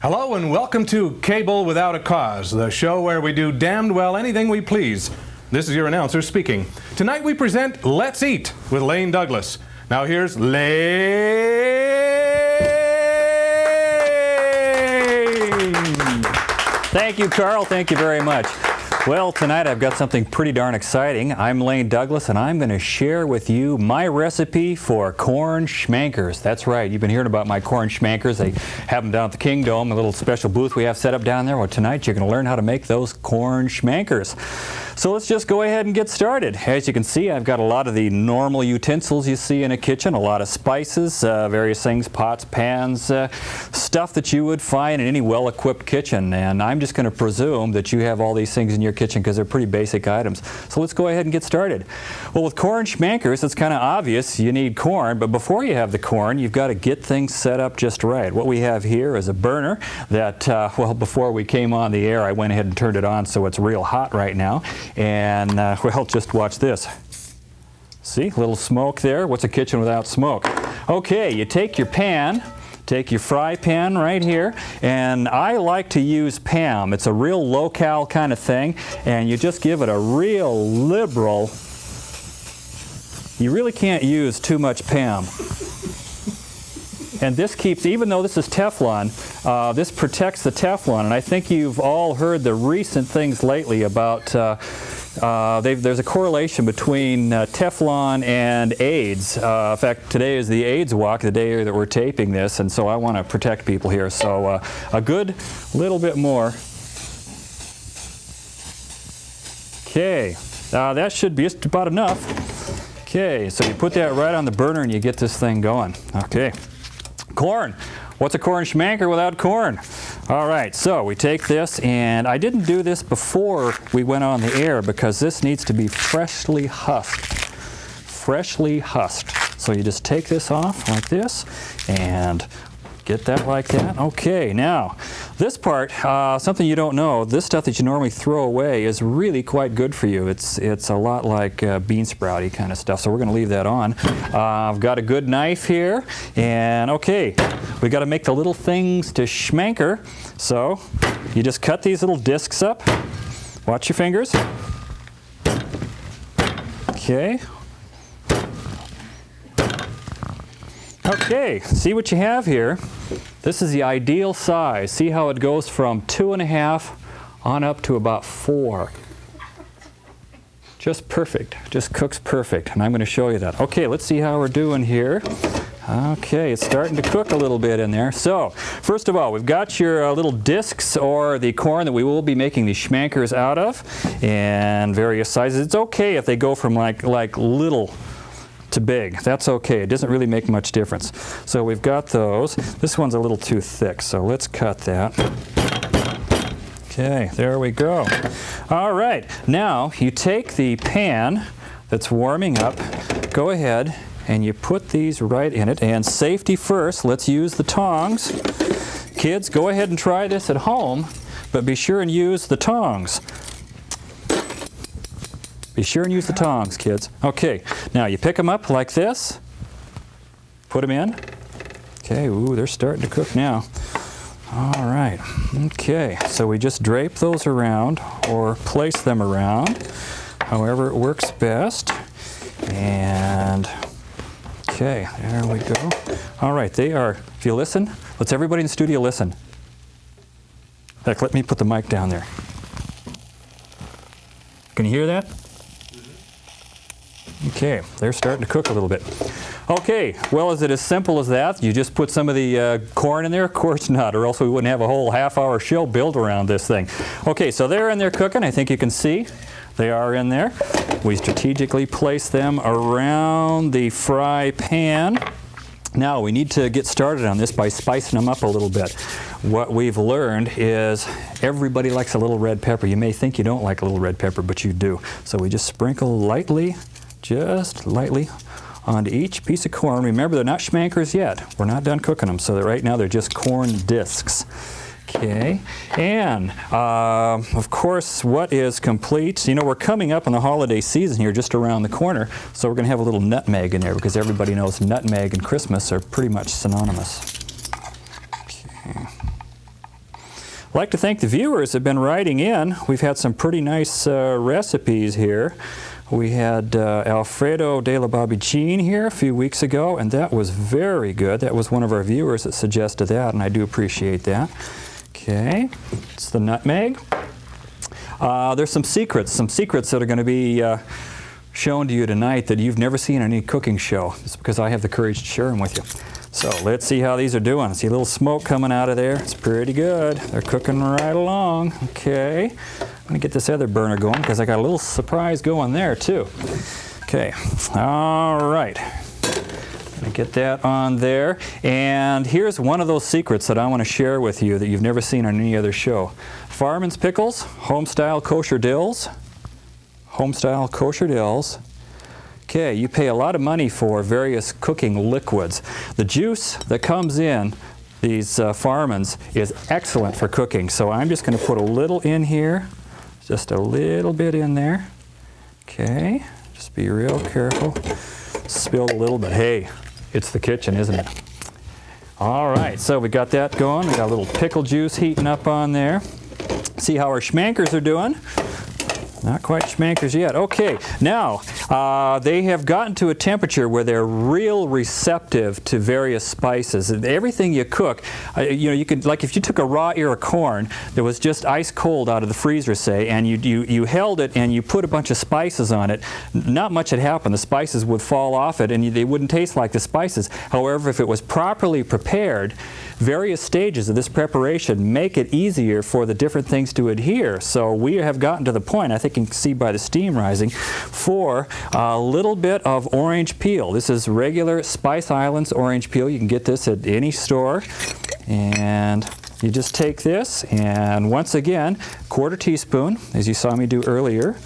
Hello and welcome to Cable Without a Cause, the show where we do damned well anything we please. This is your announcer speaking. Tonight we present Let's Eat with Lane Douglas. Now here's Lane. Thank you, Carl. Thank you very much. Well, tonight I've got something pretty darn exciting. I'm Lane Douglas, and I'm going to share with you my recipe for corn schmankers. That's right. You've been hearing about my corn schmankers. They have them down at the Kingdom, a little special booth we have set up down there. Well, tonight you're going to learn how to make those corn schmankers. So let's just go ahead and get started. As you can see, I've got a lot of the normal utensils you see in a kitchen, a lot of spices, various things, pots, pans, stuff that you would find in any well-equipped kitchen. And I'm just going to presume that you have all these things in your kitchen because they're pretty basic items. So let's go ahead and get started. Well, with corn schmankers, it's kind of obvious you need corn, but before you have the corn, you've got to get things set up just right. What we have here is a burner that, well, before we came on the air, I went ahead and turned it on so it's real hot right now. And, well, just watch this. See, a little smoke there. What's a kitchen without smoke? Okay, you take your pan, take your fry pan right here, and I like to use Pam. It's a real low-cal kind of thing, and you just give it a real liberal. You really can't use too much Pam. And this keeps, even though this is Teflon, this protects the Teflon. And I think you've all heard the recent things lately about, there's a correlation between Teflon and AIDS. In fact, today is the AIDS walk, the day that we're taping this, and so I want to protect people here. So a good little bit more. Okay, that should be just about enough. Okay, so you put that right on the burner and you get this thing going. Okay. Corn. What's a corn schmanker without corn? All right, so we take this, and I didn't do this before we went on the air because this needs to be freshly husked. Freshly husked. So you just take this off like this and get that like that. Okay, now this part, something you don't know, this stuff that you normally throw away is really quite good for you. It's a lot like bean sprouty kind of stuff, so we're going to leave that on. I've got a good knife here, and okay, we got to make the little things to schmanker. So you just cut these little discs up. Watch your fingers. Okay. Okay, see what you have here. This is the ideal size. See how it goes from 2.5 on up to about 4. Just perfect. Just cooks perfect. And I'm going to show you that. Okay, let's see how we're doing here. Okay, it's starting to cook a little bit in there. So, first of all, we've got your little discs or the corn that we will be making these schmankers out of in various sizes. It's okay if they go from like little to big. That's okay. It doesn't really make much difference. So we've got those. This one's a little too thick, so let's cut that. Okay, there we go. All right, now you take the pan that's warming up, go ahead and you put these right in it, and safety first, let's use the tongs. Kids, go ahead and try this at home, but be sure and use the tongs. Be sure and use the tongs, kids. Okay, now you pick them up like this, put them in. Okay, ooh, they're starting to cook now. All right, okay, so we just drape those around or place them around, however it works best. And, okay, there we go. All right, they are, if you listen, let's everybody in the studio listen. Heck, let me put the mic down there. Can you hear that? Okay, they're starting to cook a little bit. Okay, well, is it as simple as that? You just put some of the corn in there? Of course not, or else we wouldn't have a whole half-hour show built around this thing. Okay, so they're in there cooking. I think you can see they are in there. We strategically place them around the fry pan. Now, we need to get started on this by spicing them up a little bit. What we've learned is everybody likes a little red pepper. You may think you don't like a little red pepper, but you do. So we just sprinkle lightly, just lightly, onto each piece of corn. Remember, they're not schmankers yet. We're not done cooking them, so right now they're just corn discs. Okay, and of course, what is complete? You know, we're coming up on the holiday season here just around the corner, so we're going to have a little nutmeg in there because everybody knows nutmeg and Christmas are pretty much synonymous. Okay. I'd like to thank the viewers that have been writing in. We've had some pretty nice recipes here. We had Alfredo de la Babicine here a few weeks ago, and that was very good. That was one of our viewers that suggested that, and I do appreciate that. Okay, it's the nutmeg. There's some secrets that are going to be shown to you tonight that you've never seen on any cooking show. It's because I have the courage to share them with you. So let's see how these are doing. See a little smoke coming out of there. It's pretty good. They're cooking right along. Okay. I'm going to get this other burner going because I got a little surprise going there too. Okay. All right. Going to get that on there. And here's one of those secrets that I want to share with you that you've never seen on any other show. Fireman's pickles, home-style kosher dills. Home-style kosher dills. Okay, you pay a lot of money for various cooking liquids. The juice that comes in these Fireman's is excellent for cooking. So I'm just going to put a little in here, just a little bit in there. Okay, just be real careful. Spilled a little, but hey, it's the kitchen, isn't it? All right, so we got that going. We got a little pickle juice heating up on there. See how our schmankers are doing. Not quite schmankers yet. Okay, now they have gotten to a temperature where they're real receptive to various spices. Everything you cook, you know, you could, like if you took a raw ear of corn that was just ice cold out of the freezer, say, and you held it and you put a bunch of spices on it, not much had happened. The spices would fall off it and they wouldn't taste like the spices. However, if it was properly prepared, various stages of this preparation make it easier for the different things to adhere. So we have gotten to the point, I think you can see by the steam rising, for a little bit of orange peel. This is regular Spice Islands orange peel. You can get this at any store. And you just take this and once again, 1/4 teaspoon, as you saw me do earlier.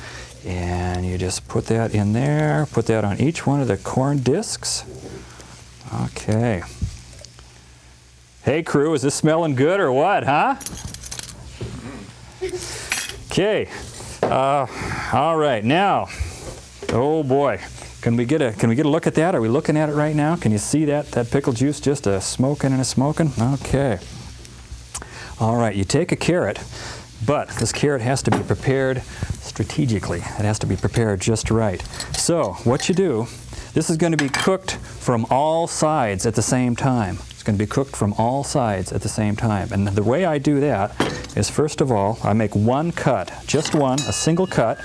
And you just put that in there, put that on each one of the corn discs. Okay. Hey crew, is this smelling good or what, huh? Okay. All right, now, oh boy, can we get a look at that? Are we looking at it right now? Can you see that pickle juice just a smoking and a smoking? Okay. All right, you take a carrot, but this carrot has to be prepared strategically. It has to be prepared just right. So what you do, this is going to be cooked from all sides at the same time. Going to be cooked from all sides at the same time. And the way I do that is, first of all, I make one cut, just one, a single cut.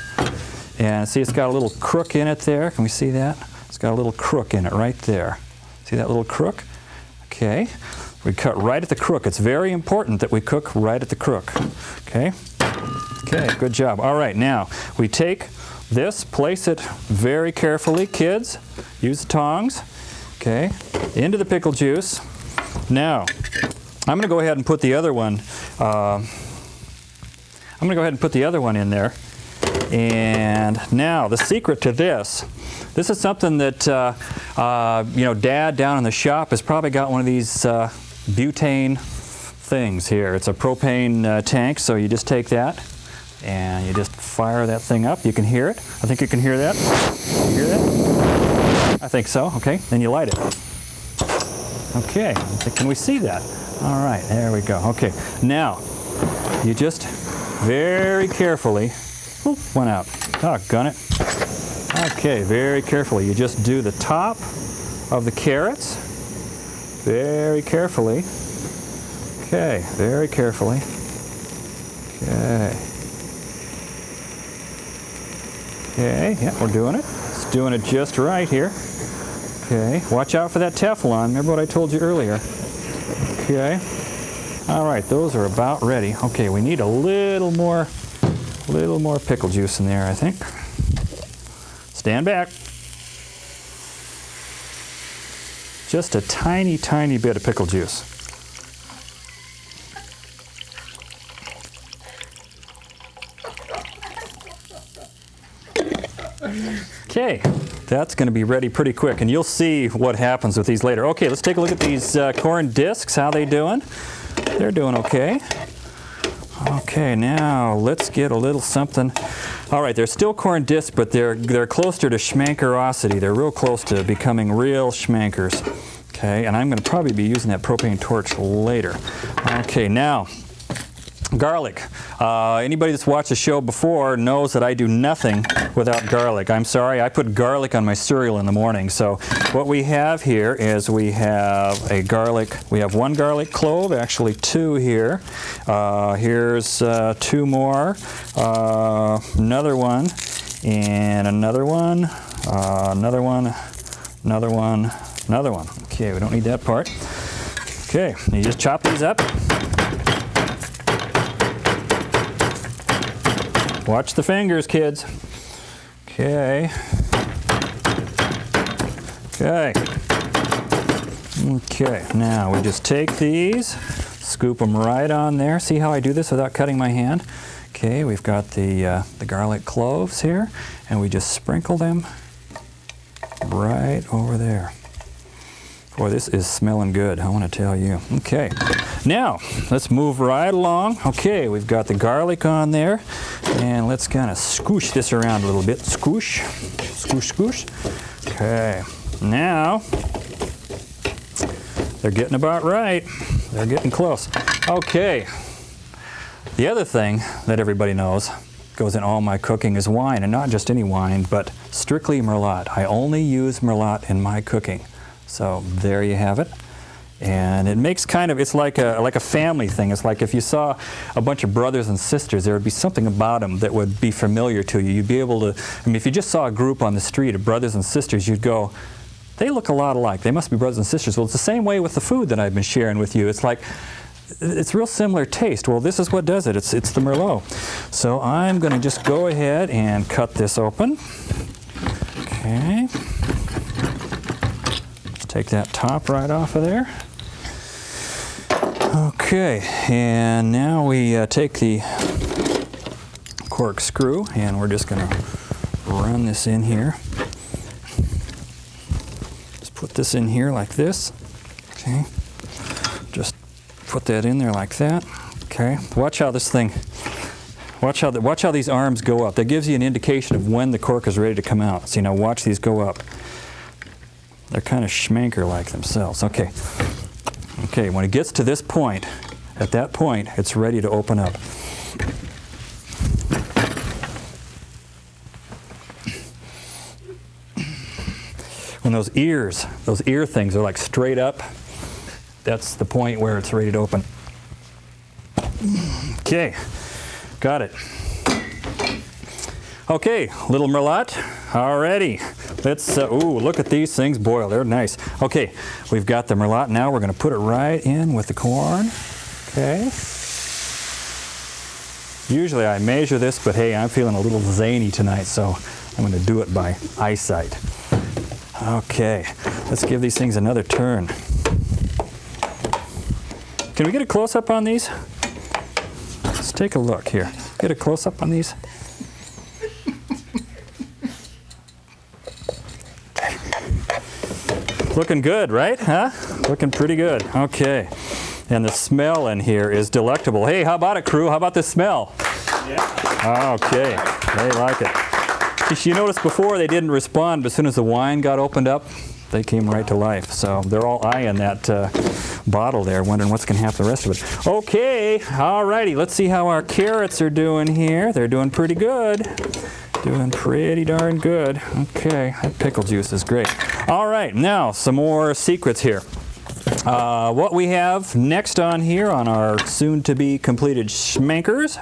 And see, it's got a little crook in it there. Can we see that? It's got a little crook in it right there. See that little crook? Okay. We cut right at the crook. It's very important that we cook right at the crook. Okay? Okay, good job. All right, now we take this, place it very carefully. Kids, use the tongs. Okay, into the pickle juice. Now, I'm going to go ahead and put the other one. In there. And now, the secret to this is something that you know, Dad down in the shop has probably got one of these butane things here. It's a propane tank, so you just take that and you just fire that thing up. You can hear it. I think you can hear that. You hear that? I think so. Okay, then you light it. Okay, can we see that? All right, there we go. Okay, now you just very carefully, oop, went out. Doggone it. Okay, very carefully. You just do the top of the carrots. Very carefully. Okay, very carefully. Okay. Okay, yeah, we're doing it. It's doing it just right here. Okay, watch out for that Teflon. Remember what I told you earlier. Okay. All right, those are about ready. Okay, we need a little more pickle juice in there, I think. Stand back. Just a tiny, tiny bit of pickle juice. Okay, that's going to be ready pretty quick, and you'll see what happens with these later. Okay, let's take a look at these corn discs. How they doing? They're doing okay. Okay, now let's get a little something. All right, they're still corn discs, but they're closer to schmankerosity. They're real close to becoming real schmankers. Okay, and I'm going to probably be using that propane torch later. Okay, now Garlic. Anybody that's watched the show before knows that I do nothing without garlic. I'm sorry, I put garlic on my cereal in the morning. So what we have here is we have a garlic, we have one garlic clove, actually two here. Here's two more, another one, and another one, another one, another one, another one. Okay, we don't need that part. Okay, you just chop these up. Watch the fingers, kids. Okay. Okay. Okay, now we just take these, scoop them right on there. See how I do this without cutting my hand? Okay, we've got the garlic cloves here, and we just sprinkle them right over there. Boy, this is smelling good, I want to tell you. Okay, now let's move right along. Okay, we've got the garlic on there, and let's kind of scoosh this around a little bit. Scoosh, scoosh, scoosh. Okay, now they're getting about right. They're getting close. Okay, the other thing that everybody knows goes in all my cooking is wine, and not just any wine, but strictly Merlot. I only use Merlot in my cooking. So there you have it, and it makes kind of, it's like a family thing. It's like if you saw a bunch of brothers and sisters, there would be something about them that would be familiar to you. You'd be able to, I mean, if you just saw a group on the street of brothers and sisters, you'd go, they look a lot alike. They must be brothers and sisters. Well, it's the same way with the food that I've been sharing with you. It's like, it's real similar taste. Well, this is what does it. It's the Merlot. So I'm going to just go ahead and cut this open. Okay. Take that top right off of there. Okay, and now we take the corkscrew, and we're just going to run this in here. Just put this in here like this. Okay, just put that in there like that. Okay, watch how this thing, watch how these arms go up. That gives you an indication of when the cork is ready to come out. See, now watch these go up. They're kind of schmanker-like themselves. Okay. Okay, when it gets to this point, at that point, it's ready to open up. When those ear things are like straight up, that's the point where it's ready to open. Okay, got it. Okay, little Merlot, alrighty. Let's, ooh, look at these things boil, they're nice. Okay, we've got the Merlot now, we're gonna put it right in with the corn. Okay. Usually I measure this, but hey, I'm feeling a little zany tonight, so I'm gonna do it by eyesight. Okay, let's give these things another turn. Can we get a close-up on these? Let's take a look here. Get a close-up on these. Looking good, right? Huh? Looking pretty good. Okay. And the smell in here is delectable. Hey, how about it, crew? How about the smell? Yeah. Okay. They like it. You noticed before they didn't respond, but as soon as the wine got opened up, they came right to life. So they're all eyeing that bottle there, wondering what's going to happen to the rest of it. Okay. All righty. Let's see how our carrots are doing here. They're doing pretty good. Doing pretty darn good. Okay, that pickle juice is great. All right, now some more secrets here. What we have next on here on our soon-to-be completed schmankers.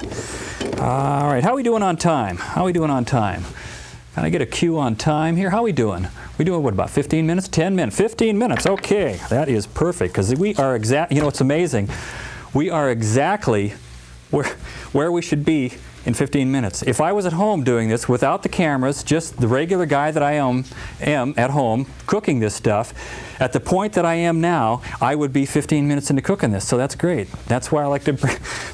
All right, how are we doing on time? How are we doing on time? Can I get a cue on time here? How are we doing? We doing what, about 15 minutes? 10 minutes? 15 minutes, okay. That is perfect, because we are exact, you know, it's amazing. We are exactly where we should be in 15 minutes. If I was at home doing this without the cameras, just the regular guy that I am at home cooking this stuff, at the point that I am now, I would be 15 minutes into cooking this. So that's great. That's why I like to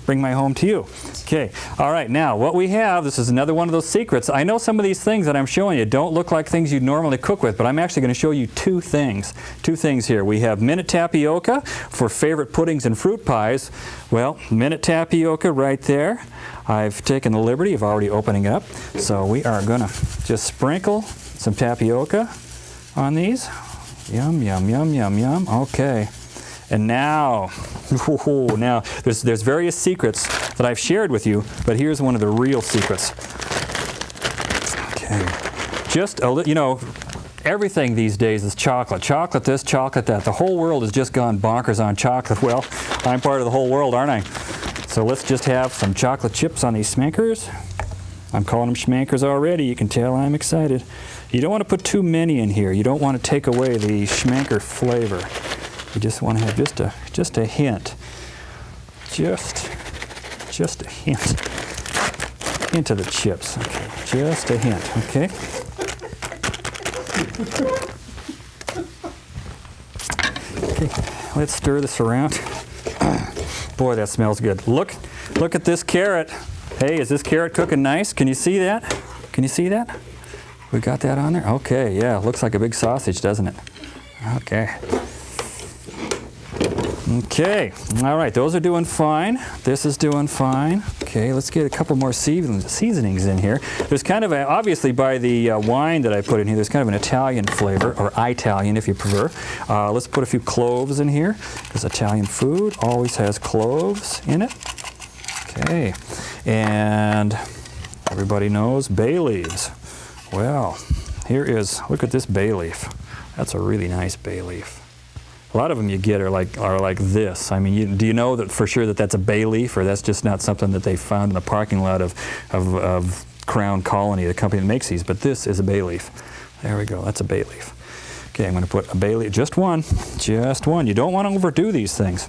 bring my home to you. Okay. All right. Now, what we have, this is another one of those secrets. I know some of these things that I'm showing you don't look like things you'd normally cook with, but I'm actually going to show you two things. Two things here. We have minute tapioca for favorite puddings and fruit pies. Well, minute tapioca right there. I've taken the liberty of already opening up. So we are going to just sprinkle some tapioca on these. Yum, yum, yum, yum, yum. Okay. And now, now there's various secrets that I've shared with you, but here's one of the real secrets. Okay, just you know, everything these days is chocolate. Chocolate this, chocolate that. The whole world has just gone bonkers on chocolate. Well, I'm part of the whole world, aren't I? So let's just have some chocolate chips on these Schmankers. I'm calling them Schmankers already. You can tell I'm excited. You don't want to put too many in here. You don't want to take away the Schmanker flavor. You just want to have just a hint. Just a hint of the chips. Okay, just a hint. Okay. Okay, let's stir this around. Boy, that smells good. Look at this carrot. Hey, is this carrot cooking nice? Can you see that? Can you see that? We got that on there? Okay, yeah, looks like a big sausage, doesn't it? Okay. Okay, all right, those are doing fine. This is doing fine. Okay, let's get a couple more seasonings in here. There's kind of a, obviously by the wine that I put in here, there's kind of an Italian flavor, or Italian if you prefer. Let's put a few cloves in here, because Italian food always has cloves in it. Okay, and everybody knows bay leaves. Well, here is, look at this bay leaf. That's a really nice bay leaf. A lot of them you get are like this. I mean, do you know that for sure that that's a bay leaf, or that's just not something that they found in the parking lot of Crown Colony, the company that makes these? But this is a bay leaf. There we go. That's a bay leaf. Okay, I'm going to put a bay leaf. Just one. Just one. You don't want to overdo these things.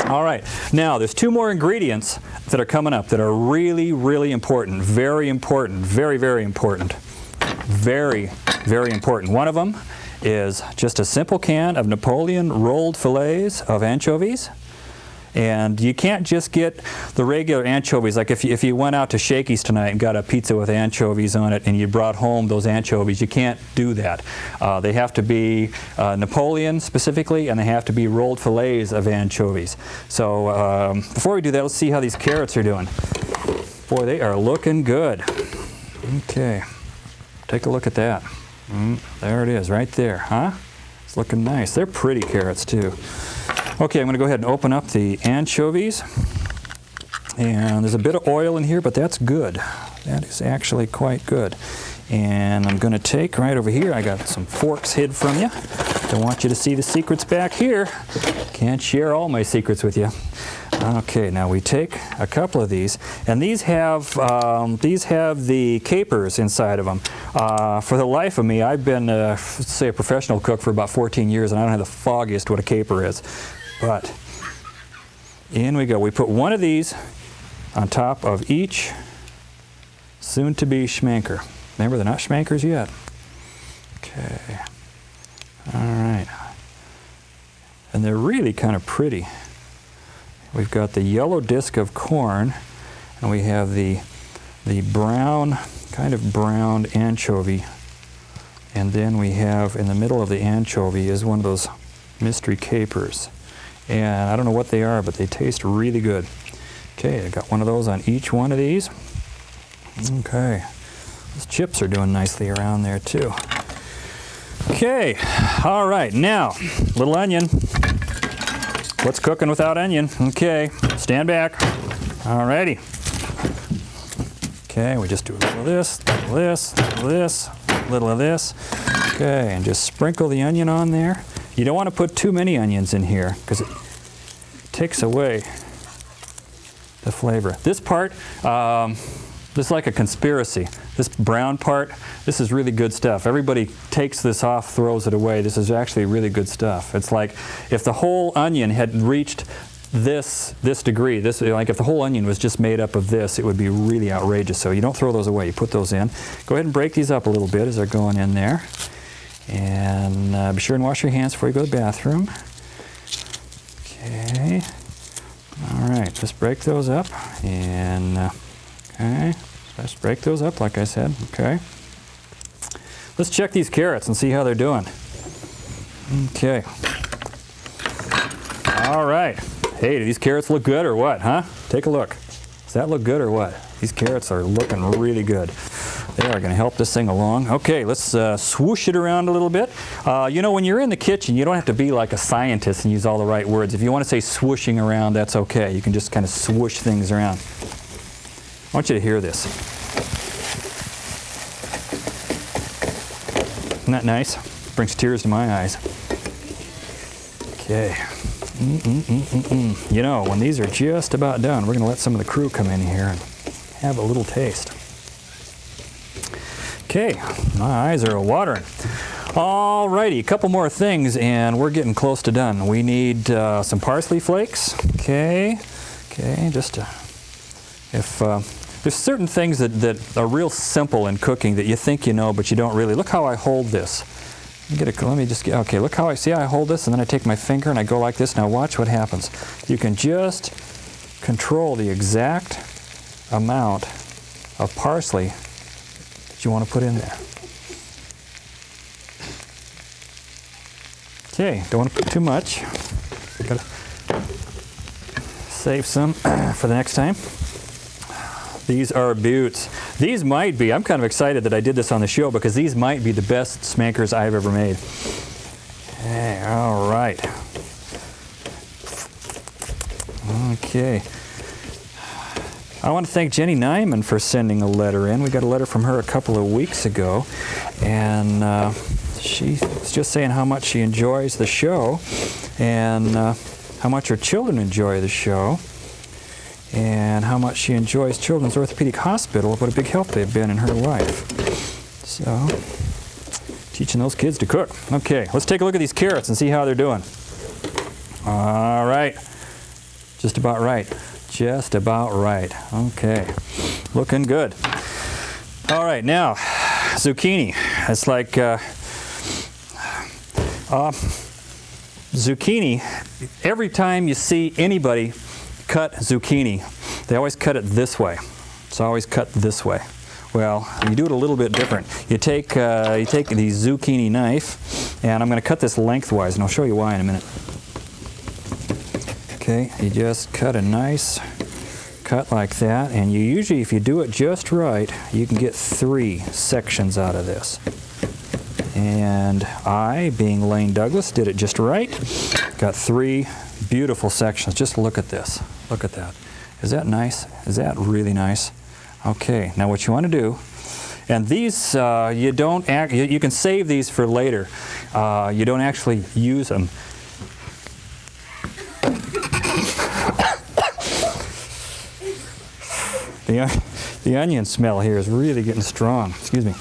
All right. Now, there's two more ingredients that are coming up that are really, really important. Very important. Very, very important. Very, very important. One of them is just a simple can of Napoleon rolled fillets of anchovies. And you can't just get the regular anchovies. Like if you went out to Shakey's tonight and got a pizza with anchovies on it and you brought home those anchovies, you can't do that. They have to be Napoleon specifically, and they have to be rolled fillets of anchovies. So before we do that, let's see how these carrots are doing. Boy, they are looking good. Okay, take a look at that. There it is, right there, huh? It's looking nice. They're pretty carrots too. Okay, I'm going to go ahead and open up the anchovies. And there's a bit of oil in here, but that's good. That is actually quite good. And I'm going to take right over here. I got some forks hid from you. Don't want you to see the secrets back here. Can't share all my secrets with you. Okay, now we take a couple of these, and these have the capers inside of them. For the life of me, I've been, say, a professional cook for about 14 years, and I don't have the foggiest what a caper is. But in we go. We put one of these on top of each soon-to-be Schmanker. Remember, they're not Schmankers yet. Okay. All right. And they're really kind of pretty. We've got the yellow disc of corn, and we have the brown, kind of browned anchovy. And then we have, in the middle of the anchovy, is one of those mystery capers. And I don't know what they are, but they taste really good. Okay, I got one of those on each one of these. Okay, those chips are doing nicely around there too. Okay, all right, now, little onion. What's cooking without onion? Okay, stand back. All righty. Okay, we just do a little of this, little of this, little of this, little of this. Okay, and just sprinkle the onion on there. You don't want to put too many onions in here because it takes away the flavor. This part, this is like a conspiracy. This brown part, this is really good stuff. Everybody takes this off, throws it away. This is actually really good stuff. It's like if the whole onion had reached this degree, like if the whole onion was just made up of this, it would be really outrageous. So you don't throw those away. You put those in. Go ahead and break these up a little bit as they're going in there. And be sure and wash your hands before you go to the bathroom. Okay. All right, just break those up. And, okay, just break those up like I said. Okay. Let's check these carrots and see how they're doing. Okay. All right. Hey, do these carrots look good or what, huh? Take a look. Does that look good or what? These carrots are looking really good. They are going to help this thing along. Okay, let's swoosh it around a little bit. You know, when you're in the kitchen, you don't have to be like a scientist and use all the right words. If you want to say swooshing around, that's okay. You can just kind of swoosh things around. I want you to hear this. Isn't that nice? Brings tears to my eyes. Okay. You know, when these are just about done, we're going to let some of the crew come in here and have a little taste. Okay, my eyes are watering. Alrighty, a couple more things and we're getting close to done. We need some parsley flakes. Okay, just if there's certain things that are real simple in cooking that you think you know, but you don't really. Look how I hold this. Let me just get, okay, look how I hold this, and then I take my finger and I go like this. Now watch what happens. You can just control the exact amount of parsley that you want to put in there. Okay, don't want to put too much. Gotta save some for the next time. These are beauts. These might be, I'm kind of excited that I did this on the show because these might be the best smankers I've ever made. Okay, all right. Okay. I want to thank Jenny Nyman for sending a letter in. We got a letter from her a couple of weeks ago, and she's just saying how much she enjoys the show and how much her children enjoy the show, and how much she enjoys Children's Orthopedic Hospital, what a big help they've been in her life. So, teaching those kids to cook. Okay, let's take a look at these carrots and see how they're doing. All right, just about right. Just about right. Okay, looking good. All right, now, zucchini. It's like, zucchini, every time you see anybody cut zucchini, they always cut it this way. It's always cut this way. Well, you do it a little bit different. You take the zucchini knife, and I'm going to cut this lengthwise, and I'll show you why in a minute. Okay, you just cut a nice cut like that, and you usually, if you do it just right, you can get 3 sections out of this. And I, being Lane Douglas, did it just right. Got 3 beautiful sections. Just look at this. Look at that. Is that nice? Is that really nice? Okay, now what you want to do, and these you don't you can save these for later. You don't actually use them. The onion smell here is really getting strong. Excuse me.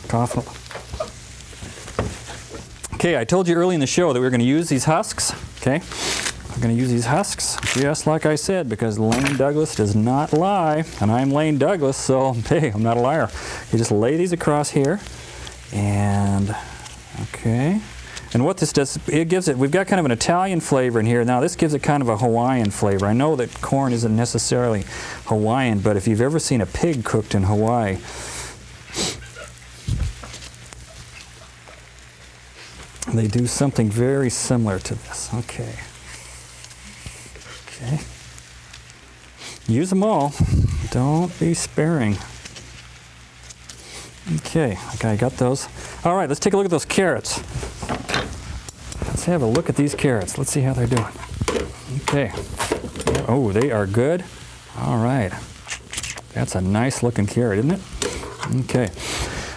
Cough. Okay, I told you early in the show that we were going to use these husks. Okay, we're going to use these husks just like I said, because Lane Douglas does not lie, and I'm Lane Douglas, so hey, I'm not a liar. You just lay these across here, and okay. And what this does, it gives it, we've got kind of an Italian flavor in here. Now this gives it kind of a Hawaiian flavor. I know that corn isn't necessarily Hawaiian, but if you've ever seen a pig cooked in Hawaii, they do something very similar to this. Okay. Okay. Use them all. Don't be sparing. Okay, I got those. All right, let's take a look at those carrots. Let's have a look at these carrots. Let's see how they're doing. Okay. Oh, they are good. All right. That's a nice looking carrot, isn't it? Okay.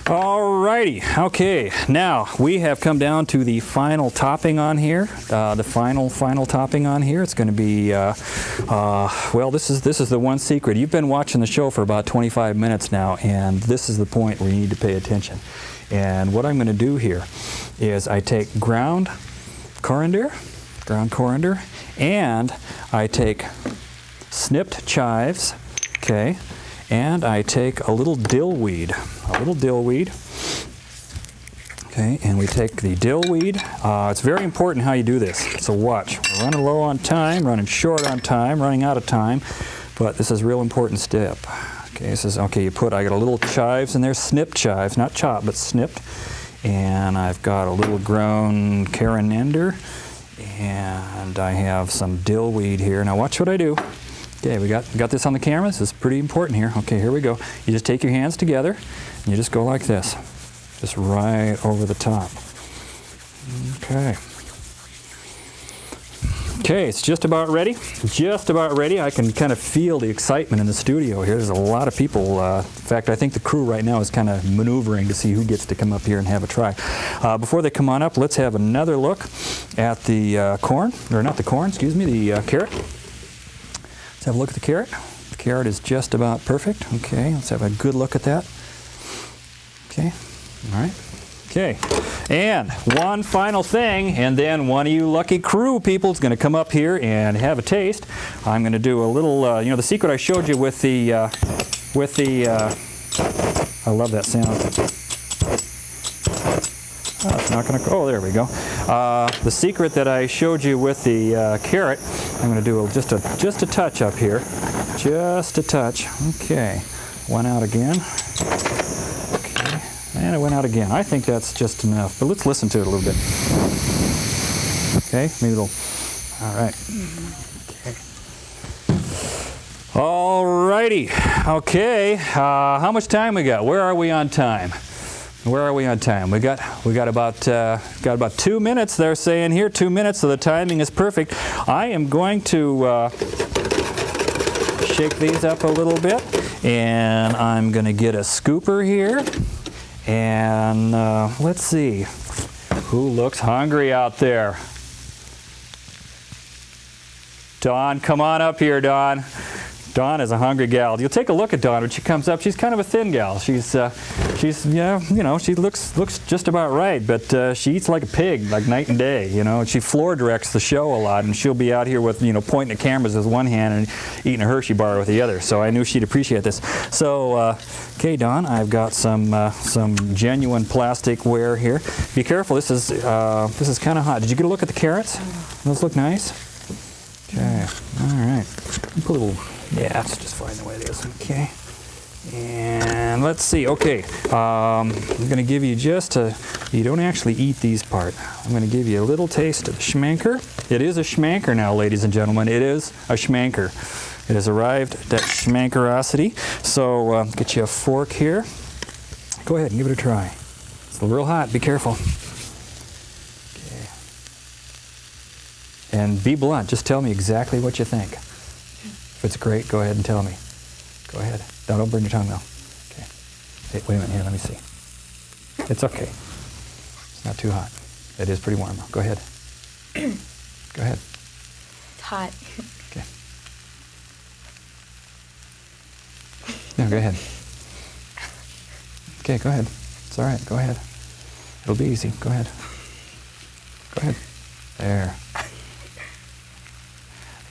All righty. Okay. Now we have come down to the final topping on here. The final topping on here. It's going to be well, this is the one secret. You've been watching the show for about 25 minutes now, and this is the point where you need to pay attention. And what I'm going to do here is I take ground coriander, and I take snipped chives, okay, and I take a little dill weed, okay, and we take the dill weed. It's very important how you do this, so watch. We're running low on time, running short on time, running out of time, but this is a real important step. Okay, this is, okay, I got a little chives in there, snipped chives, not chopped, but snipped. And I've got a little ground coriander, and I have some dill weed here. Now watch what I do. Okay, we got this on the camera. This is pretty important here. Okay, here we go. You just take your hands together and you just go like this. Just right over the top. Okay. Okay, it's just about ready. Just about ready. I can kind of feel the excitement in the studio here. There's a lot of people. In fact, I think the crew right now is kind of maneuvering to see who gets to come up here and have a try. Before they come on up, let's have another look at the corn, or not the corn, excuse me, the carrot. Let's have a look at the carrot. The carrot is just about perfect. Okay, let's have a good look at that. Okay, all right. Okay, and one final thing, and then one of you lucky crew people is going to come up here and have a taste. I'm going to do a little, you know, the secret I showed you with the, I love that sound. Oh, it's not going to, oh, there we go. The secret that I showed you with the carrot, I'm going to do just a touch up here. Just a touch. Okay, one out again. And it went out again. I think that's just enough, but let's listen to it a little bit. Okay, maybe it'll, all right. Okay. All righty. Okay, how much time we got? Where are we on time? Where are we on time? We got about 2 minutes. They're saying here 2 minutes, so the timing is perfect. I am going to shake these up a little bit, and I'm going to get a scooper here. And let's see, who looks hungry out there? Dawn, come on up here, Dawn. Dawn is a hungry gal. You'll take a look at Dawn when she comes up. She's kind of a thin gal. She's yeah, you know, she looks just about right, but she eats like a pig, like night and day, you know. And she floor directs the show a lot, and she'll be out here with, you know, pointing at cameras with one hand and eating a Hershey bar with the other. So I knew she'd appreciate this. So, okay, Dawn, I've got some genuine plasticware here. Be careful. This is kind of hot. Did you get a look at the carrots? Those look nice. Okay. All right. Put a little. Yeah, that's just fine the way it is. Okay. And let's see. Okay. I'm going to give you just a, you don't actually eat these part. I'm going to give you a little taste of the schmanker. It is a schmanker now, ladies and gentlemen. It is a schmanker. It has arrived at that schmankerosity. So get you a fork here. Go ahead and give it a try. It's real hot. Be careful. Okay. And be blunt. Just tell me exactly what you think. If it's great, go ahead and tell me. Go ahead. No, don't burn your tongue, though. Okay. Hey, wait a minute. Here, let me see. It's okay. It's not too hot. It is pretty warm, though. Go ahead. Go ahead. It's hot. Okay. No, go ahead. Okay, go ahead. It's all right. Go ahead. It'll be easy. Go ahead. Go ahead. There.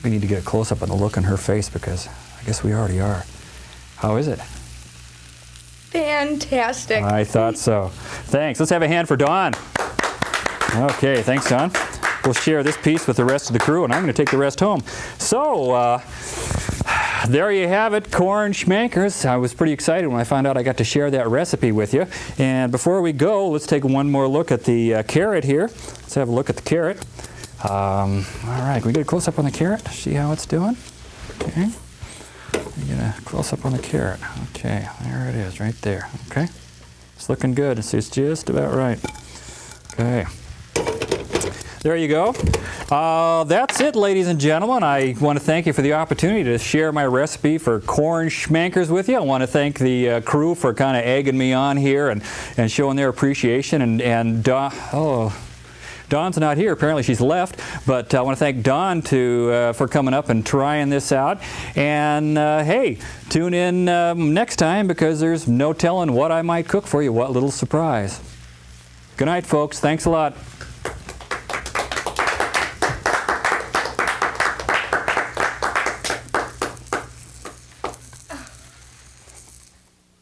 We need to get a close-up on the look on her face because I guess we already are. How is it? Fantastic. I thought so. Thanks. Let's have a hand for Dawn. Okay, thanks, Dawn. We'll share this piece with the rest of the crew, and I'm going to take the rest home. So, there you have it, corn schmankers. I was pretty excited when I found out I got to share that recipe with you. And before we go, let's take one more look at the carrot here. Let's have a look at the carrot. All right, can we get a close-up on the carrot? See how it's doing? Okay. Get a close-up on the carrot. Okay, there it is, right there. Okay. It's looking good. It's just about right. Okay. There you go. That's it, ladies and gentlemen. I want to thank you for the opportunity to share my recipe for corn schmankers with you. I want to thank the crew for kind of egging me on here and showing their appreciation. And Dawn's not here. Apparently she's left. But I want to thank Dawn for coming up and trying this out. And hey, tune in next time because there's no telling what I might cook for you. What little surprise. Good night, folks. Thanks a lot.